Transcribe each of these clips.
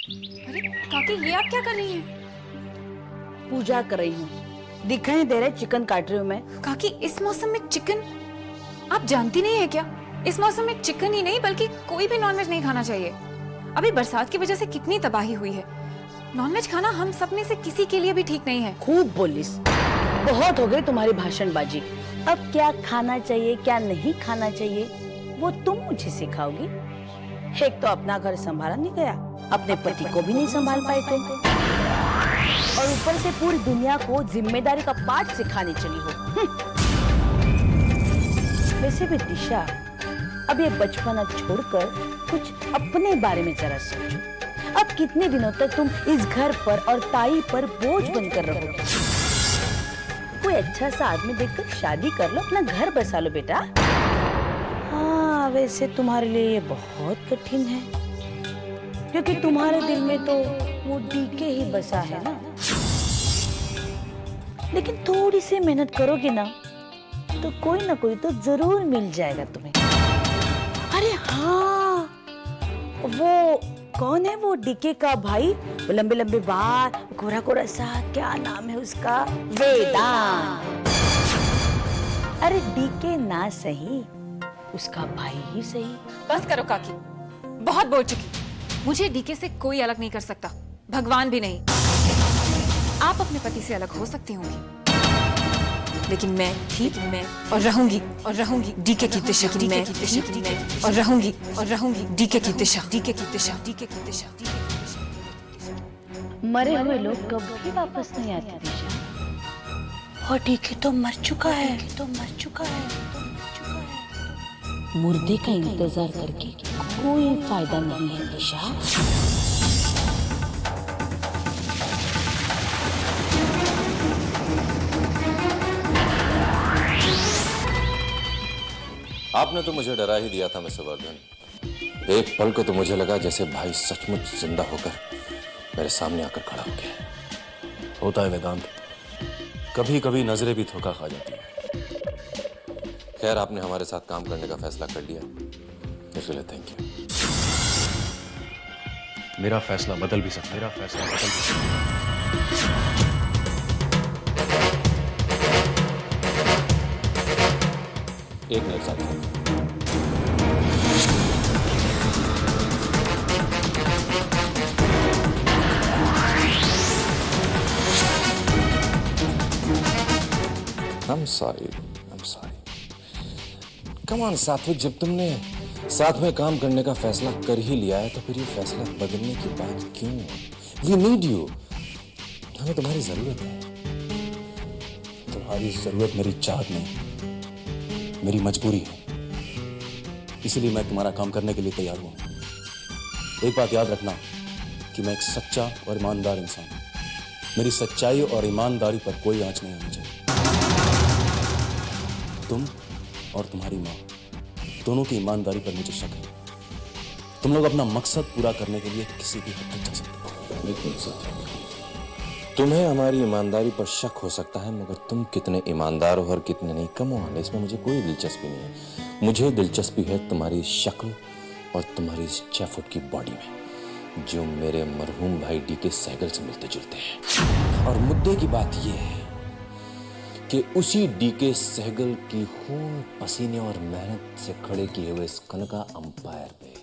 अरे काकी, ये आप क्या कर रही हैं? पूजा कर रही हूँ। दिखाई नहीं दे रहा है चिकन काट रही हूँ मैं। काकी, इस मौसम में चिकन? आप जानती नहीं है क्या? इस मौसम में चिकन ही नहीं बल्कि कोई भी नॉनवेज नहीं खाना चाहिए। अभी बरसात की वजह से कितनी तबाही हुई है। नॉनवेज खाना हम सब में से किसी के लिए भी ठीक नहीं है। खूब बोलिस, बहुत हो गई तुम्हारी भाषणबाजी। अब क्या खाना चाहिए क्या नहीं खाना चाहिए वो तुम मुझे सिखाओगी। एक तो अपना घर संभाला नहीं गया, अपने पति को भी नहीं संभाल पाए तुम, और ऊपर से पूरी दुनिया को जिम्मेदारी का पाठ सिखाने चली हो। वैसे भी दिशा, अब ये बचपना छोड़कर कुछ अपने बारे में जरा सोचो। अब कितने दिनों तक तुम इस घर पर और ताई पर बोझ बनकर रहोगे। कोई अच्छा सा आदमी देखकर शादी कर लो, अपना घर बसा लो बेटा। हाँ, वैसे तुम्हारे लिए ये बहुत कठिन है, क्योंकि तुम्हारे दिल में तो वो डीके ही बसा है ना। लेकिन थोड़ी सी मेहनत करोगे ना तो कोई ना कोई तो जरूर मिल जाएगा तुम्हें। अरे हाँ, वो कौन है वो डीके का भाई, वो लंबे लंबे बाल, गोरा गोरा सा, क्या नाम है उसका? वेदांत। अरे डीके ना सही, उसका भाई ही सही। बस करो काकी, बहुत बोल चुकी। मुझे डीके से कोई अलग नहीं कर सकता, भगवान भी नहीं। आप अपने पति से अलग हो सकती होंगी, लेकिन मैं थी, मैं और रहूंगी डीके की दिशा की, मैं और रहूंगी डीके की दिशा, डीके की दिशा, डीके की दिशा। मरे हुए लोग कभी वापस नहीं आते दिशा, और डीके तो मर चुका है, मुर्दे का इंतजार करके कोई फायदा नहीं है दिशा। आपने तो मुझे डरा ही दिया था मिस्टर वर्धन। एक पल को तो मुझे लगा जैसे भाई सचमुच जिंदा होकर मेरे सामने आकर खड़ा हो गया। होता है वेदांत, कभी कभी नजरें भी धोखा खा जाती है। खैर, आपने हमारे साथ काम करने का फैसला कर लिया, इसके लिए थैंक यू। मेरा फैसला बदल भी सकता है। एक मिनट साथ I'm sorry. Come on, सात्विक, जब तुमने साथ में काम करने का फैसला कर ही लिया है तो फिर ये फैसला बदलने की बात क्यों? We need you. हमें तुम्हारी जरूरत है। तुम्हारी जरूरत मेरी चाहत नहीं, मेरी मजबूरी है। इसीलिए मैं तुम्हारा काम करने के लिए तैयार हूं। एक बात याद रखना कि मैं एक सच्चा और ईमानदार इंसान हूं। मेरी सच्चाई और ईमानदारी पर कोई आंच नहीं होनी चाहिए। तुम और तुम्हारी मां दोनों की ईमानदारी पर मुझे शक है। तुम लोग अपना मकसद पूरा करने के लिए किसी भी हद तक जा सकते हो। बिल्कुल सच। तुम्हें हमारी ईमानदारी पर शक हो सकता है, मगर तुम कितने ईमानदार हो और कितने नहीं, कम ऑन, इसमें मुझे कोई दिलचस्पी नहीं है। मुझे दिलचस्पी है तुम्हारी शक्ल और तुम्हारी इस 6 फुट की बॉडी में, जो मेरे मरहूम भाई डीके सहगल से मिलते जुलते हैं। और मुद्दे की बात यह है कि उसी डीके सहगल की खून, पसीने और मेहनत से खड़े किए हुए इस कनका अंपायर पे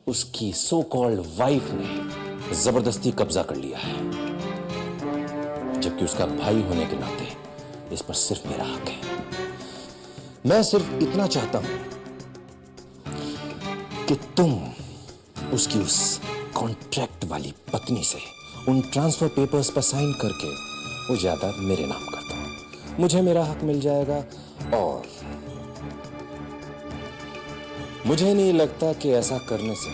उसकी सो कॉल्ड वाइफ ने जबरदस्ती कब्जा कर लिया है, जबकि उसका भाई होने के नाते इस पर सिर्फ मेरा हक है। मैं सिर्फ इतना चाहता हूं कि तुम उसकी उस कॉन्ट्रैक्ट वाली पत्नी से उन ट्रांसफर पेपर्स पर साइन करके वो जायदाद मेरे नाम कर दो। मुझे मेरा हक मिल जाएगा, और मुझे नहीं लगता कि ऐसा करने से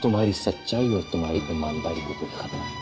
तुम्हारी सच्चाई और तुम्हारी ईमानदारी को कोई खतरा है।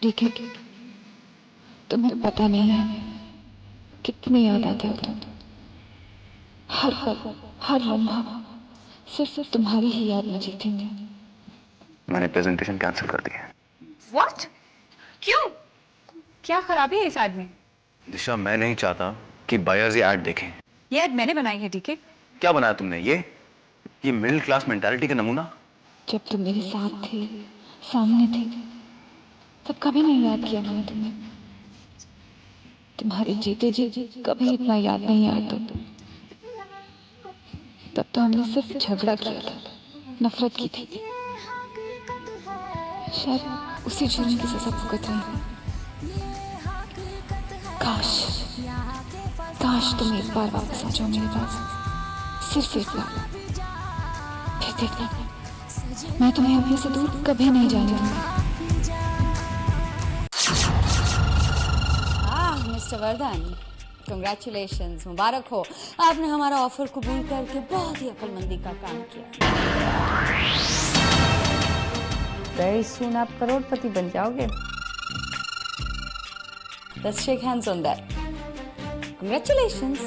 ठीक है, तुम्हें पता नहीं है कितनी याद आते हो तुम। हर पल, हर लम्हा सिर्फ तुम्हारी ही याद में जीती हूँ। मैंने प्रेजेंटेशन कैंसिल कर दी है। What? क्यों? क्या खराबी है इस ऐड में? दिशा, मैं नहीं चाहता कि बायर्स ये ऐड देखें। ये ऐड मैंने बनाई है, ठीक है? क्या बनाया तुमने? ये मिडिल क्लास मेंटालिटी का नमूना। जब तुम मेरे साथ थे, सामने थे, तब कभी नहीं याद किया मैंने तुम्हें। तुम्हारे जीते जी कभी इतना याद नहीं आया तब तो हमने सिर्फ झगड़ा किया था, नफरत की थी। शायद उसी जुर्म की सजा भुगत रही हूँ। काश तुम एक बार वापस आ जाओ मेरे पास, सिर्फ एक बार। फिर देखना, मैं तुम्हें अपने से दूर कभी नहीं जाने दूंगी। मिस्टर वर्धन, कंग्रेचुलेशंस, मुबारक हो। आपने हमारा ऑफर कबूल करके बहुत ही अक्लमंदी का काम किया। वेरी सून आप करोड़पति बन जाओगे। Let's shake hands on that. Congratulations.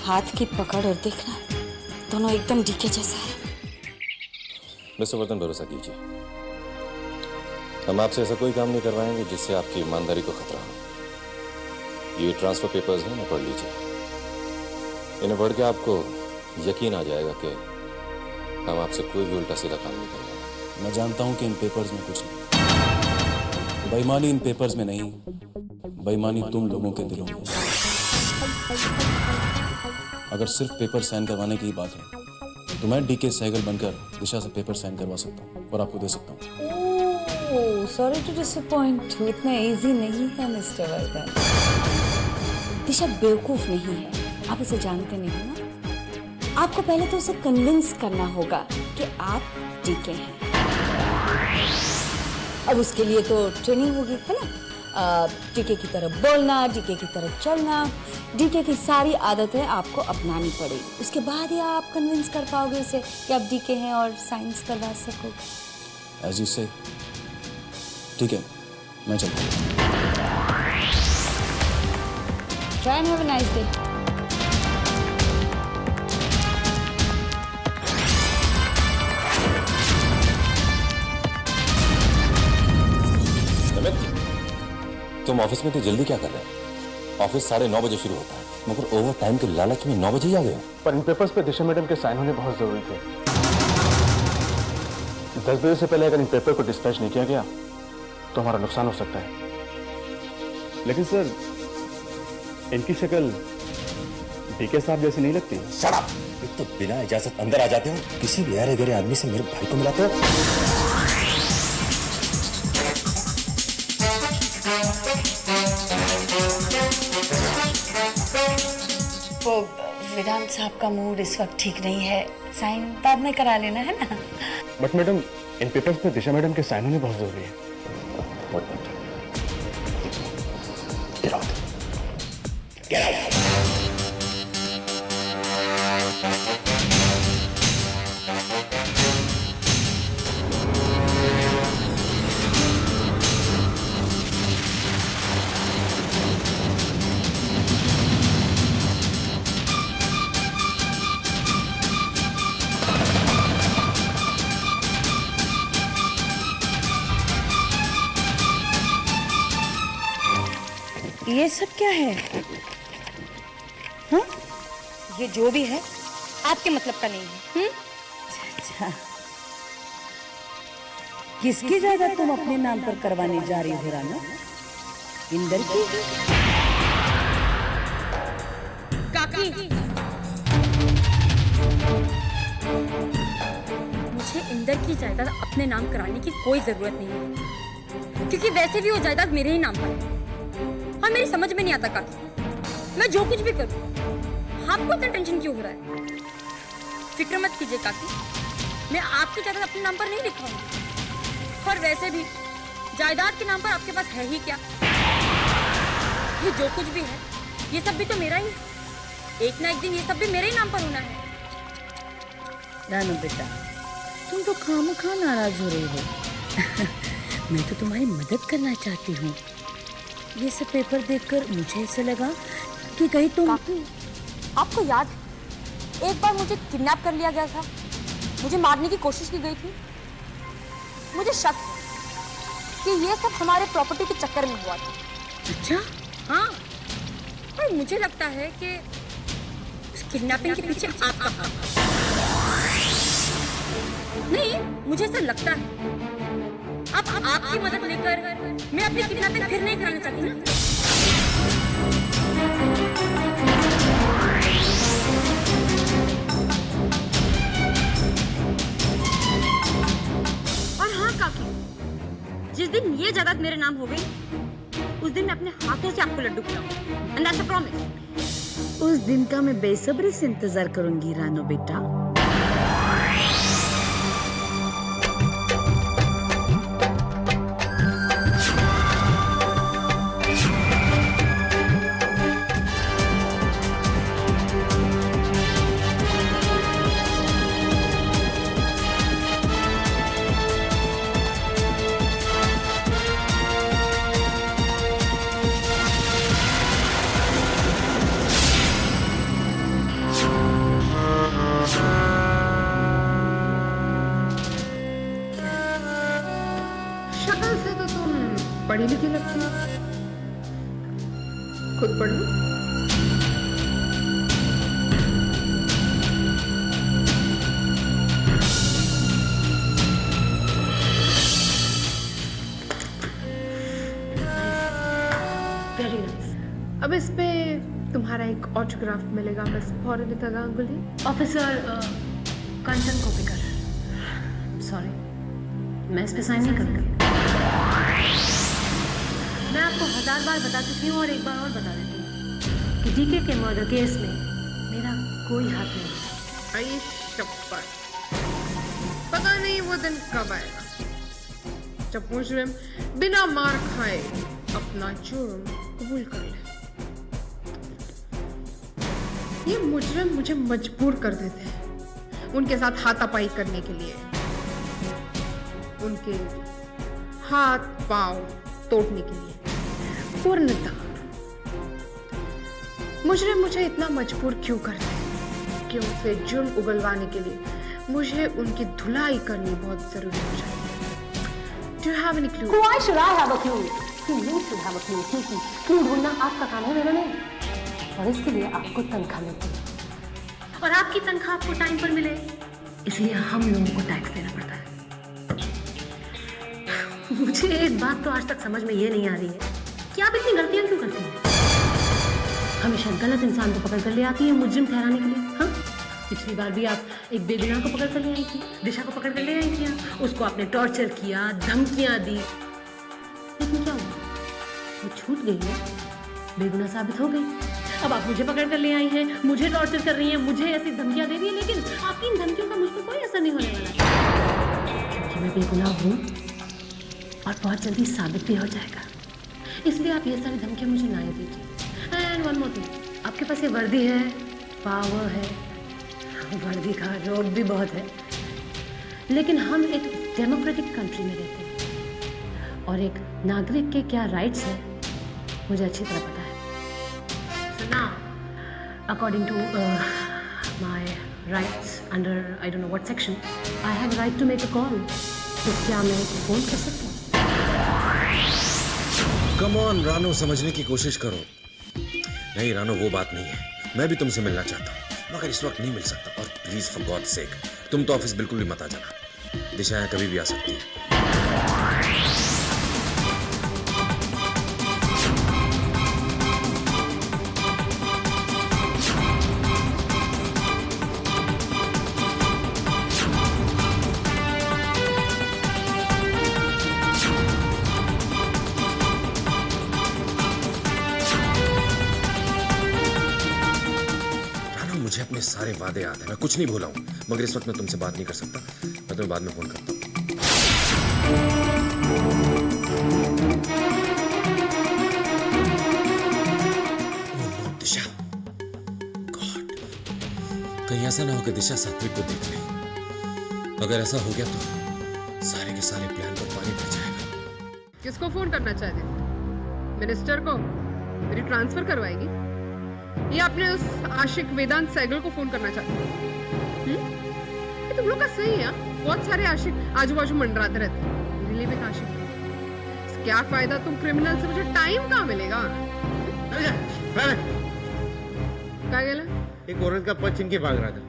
हाथ की पकड़ और देखना, दोनों एकदम डीके जैसा है। मिस्टर वर्धन, भरोसा कीजिए, हम आपसे ऐसा कोई काम नहीं करवाएंगे जिससे आपकी ईमानदारी को खतरा हो। ये ट्रांसफर पेपर्स हैं, ना पढ़ लीजिए। इन्हें पढ़ के आपको यकीन आ जाएगा कि हम आपसे कोई भी उल्टा सीधा काम नहीं करेंगे। मैं जानता हूं कि इन पेपर्स में कुछ नहीं। बेईमानी इन पेपर्स में नहीं, बेईमानी तुम लोगों के दिलों में। अगर सिर्फ पेपर साइन करवाने की ही बात है तो मैं डीके सहगल बनकर दिशा से पेपर साइन करवा सकता हूँ और आपको दे सकता हूँ। ओह, सॉरी टू डिसअपॉइंट यू, इतना इजी नहीं है मिस्टर वर्धन। दिशा बेवकूफ नहीं है, आप उसे जानते नहीं हो ना। आपको पहले तो उसे कन्विंस करना होगा कि आप डीके हैं। अब उसके लिए तो ट्रेनिंग होगी, है ना? डीके की तरह बोलना, डीके की तरह चलना, डीके की सारी आदतें आपको अपनानी पड़ेगी। उसके बाद ही आप कन्विंस कर पाओगे उसे कि आप डीके हैं और साइंस करवा सकोगे। As you say, ठीक है, मैं चलता हूँ। Try and have a nice day. तुम ऑफिस में तो जल्दी क्या कर रहे हो? ऑफिस 9:30 बजे शुरू होता है, मगर ओवर टाइम के लालच में 9 बजे ही आ गए। पर इन पेपर्स पे दिशा मैडम के साइन होने बहुत जरूरी थे। 10 बजे से पहले अगर इन पेपर को डिस्पैच नहीं किया गया तो हमारा नुकसान हो सकता है। लेकिन सर, इनकी शक्ल डीके साहब जैसी नहीं लगती। Shut up! एक तो बिना इजाजत अंदर आ जाते हो, किसी भी अरे गरे आदमी से मेरे भाई को मिलाते हो। वो वेदांत साहब का मूड इस वक्त ठीक नहीं है, साइन बाद में करा लेना, है ना? बट मैडम, इन पेपर्स पे दिशा मैडम के साइन होने बहुत जरूरी है। Get out. Get out. ये सब क्या है? हाँ? ये जो भी है आपके मतलब का नहीं है। अच्छा, किसकी जायदाद तुम अपने नाम पर करवाने जा रही हो राना? इंदर की? काकी, मुझे इंदर की जायदाद अपने नाम कराने की कोई जरूरत नहीं है, क्योंकि वैसे भी वो जायदाद मेरे ही नाम पर है। हाँ, मेरी समझ में नहीं आता काकी, मैं जो कुछ भी करूं आपको इतना टेंशन क्यों हो रहा है? फिक्र मत कीजिए काकी, मैं आपकी जायदाद अपने नाम पर नहीं लिखवाऊंगी। और वैसे भी जायदाद के नाम पर आपके पास है ही क्या? ये जो कुछ भी है ये सब भी तो मेरा ही है। एक ना एक दिन ये सब भी मेरे ही नाम पर होना है। रानू बेटा, तुम तो खामखा नाराज हो रही हो। मैं तो तुम्हारी मदद करना चाहती हूँ। ये सब पेपर देखकर मुझे ऐसा लगा कि कहीं तुम... काकी, आपको याद है एक बार मुझे किडनैप कर लिया गया था, मुझे मारने की कोशिश की गई थी। मुझे शक है कि ये सब हमारे प्रॉपर्टी के चक्कर में हुआ था। अच्छा? हाँ, और मुझे लगता है कि उस किडनैपिंग के पीछे आपका हाथ है। नहीं, मुझे ऐसा लगता है। अब आपकी मदद लेकर मैं अपनी किडनैपिंग फिर नहीं कराना चाहती ना। और हाँ काकी, जिस दिन ये जायदाद मेरे नाम हो गई उस दिन मैं अपने हाथों से आपको लड्डू खिलाऊंगी, एंड दैट्स अ प्रॉमिस। उस दिन का मैं बेसब्री से इंतजार करूंगी रानू बेटा। शक्ल से तो तुम पढ़ी लिखी लगती हो। खुद पढ़ो। Very nice. अब इस पे तुम्हारा एक ऑटोग्राफ मिलेगा, बस फौरन लगा अंगुली। ऑफिसर कंचन कोपिकर, सॉरी मैं इस पे साइन नहीं करूँगी। मैं आपको 1000 बार बता चुकी हूँ और एक बार और बता देती हूँ कि डीके के मर्डर केस में मेरा कोई हाथ नहीं है। आई शपथ, पता नहीं वो दिन कब आएगा जब मुजरिम बिना मार खाए अपना जुर्म कबूल कर ले। ये मुजरिम मुझे मजबूर कर देते हैं उनके साथ हाथापाई करने के लिए, उनके हाथ पांव तोड़ने के लिए। पूर्णतः मुजरिम मुझे इतना मजबूर क्यों करते हैं कि उनसे जुर्म उगलवाने के लिए मुझे उनकी धुलाई करनी बहुत जरूरी हो जाती है। Do you have any clue? Why should I have a clue? You should have a clue, क्योंकि क्लू ढूंढना आपका काम है, मेरा नहीं। और इसके लिए आपको तनख्वाह मिलती है और आपकी तनख्वाह आपको टाइम पर मिले, इसलिए हम लोगों को टैक्स देना पड़ता है। मुझे एक बात तो आज तक समझ में ये नहीं आ रही है कि आप इतनी गलतियां क्यों करती हैं? हमेशा गलत इंसान को पकड़ कर ले आती है मुजरिम ठहराने के लिए। हाँ, पिछली बार भी आप एक बेगुनाह को पकड़ कर ले आई थी, दिशा को पकड़ कर ले आई थी, उसको आपने टॉर्चर किया, धमकियां दी, लेकिन क्या हुआ? वो छूट गई है, बेगुनाह साबित हो गई। अब आप मुझे पकड़ कर ले आई हैं, मुझे टॉर्चर कर रही हैं, मुझे ऐसी धमकियां दे रही हैं, लेकिन आपकी इन धमकियों का मुझ पर कोई असर नहीं होने वाला, क्योंकि मैं बेगुनाह हूँ और बहुत जल्दी साबित भी हो जाएगा। इसलिए आप ये सारी धमकियां मुझे ना दीजिए। एंड वन मोर थिंग, आपके पास ये वर्दी है, पावर है, वर्दी का रोग भी बहुत है, लेकिन हम एक डेमोक्रेटिक कंट्री में रहते हैं और एक नागरिक के क्या राइट्स हैं मुझे अच्छी तरह पता है। So now according to my rights under I don't know what section, I have right to make a call. तो क्या मैं फ़ोन कर सकती हूँ? कम ऑन रानो, समझने की कोशिश करो। नहीं रानो, वो बात नहीं है। मैं भी तुमसे मिलना चाहता हूँ मगर इस वक्त नहीं मिल सकता। और प्लीज फॉर गॉड सेक तुम तो ऑफिस बिल्कुल भी मत आ जाना। दिशा यहाँ कभी भी आ सकती है। मुझे अपने सारे वादे याद हैं, मैं कुछ नहीं भूला हूं, मगर इस वक्त मैं तुमसे बात नहीं कर सकता। मैं तुम्हें बाद में फोन करता हूं। दिशा, गॉड, कहीं ऐसा ना हो कि दिशा सात्विक को देख ले। अगर ऐसा हो गया तो सारे के सारे प्लान पर पानी फिर जाएगा। किसको फोन करना चाहते थे? मिनिस्टर को? मेरी ट्रांसफर करवाएगी या अपने उस आशिक वेदांत सहगल को फोन करना चाहते हो? ये तुम लोग का सही है। बहुत सारे आशिक आजू बाजू मंडराते रहते हैं। मेरे लिए भी एक आशिक है। क्या फायदा तुम क्रिमिनल से, मुझे टाइम कहाँ मिलेगा? क्या गेला? एक औरत का पद छीन के भाग रहा था।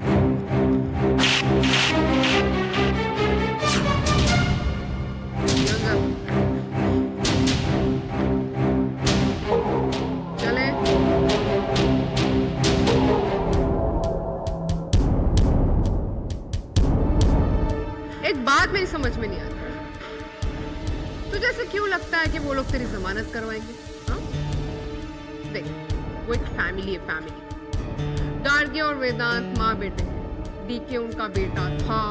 चले। एक बात मेरी समझ में नहीं आती, तुझे ऐसे क्यों लगता है कि वो लोग तेरी जमानत करवाएंगे? हाँ? देख, वो एक फैमिली है, फैमिली। गार्गी और वेदांत माँ बेटे, डीके उनका बेटा था।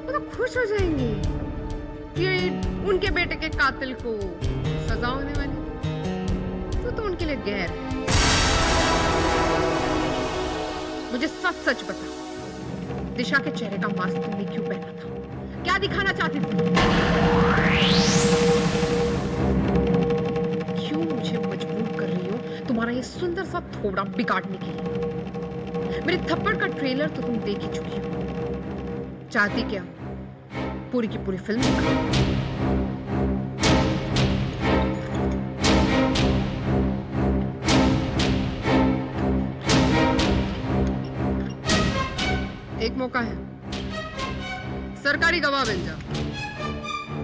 वो तो खुश हो जाएंगे कि उनके बेटे के कातिल को सजा होने वाली। तो उनके लिए गैर है। मुझे सच सच बता, दिशा के चेहरे का मास्क तुमने क्यों पहना था? क्या दिखाना चाहती थी? क्यों मुझे मजबूर कर रही हो तुम्हारा ये सुंदर सा थोड़ा बिगाड़ने के लिए? मेरे थप्पड़ का ट्रेलर तो तुम देख ही चुकी हो। चाहती क्या? पूरी की पूरी फिल्म दिखा। एक मौका है, सरकारी गवाह बन जा,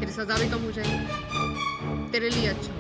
तेरी सजा भी कम हो जाएगी, तेरे लिए अच्छा।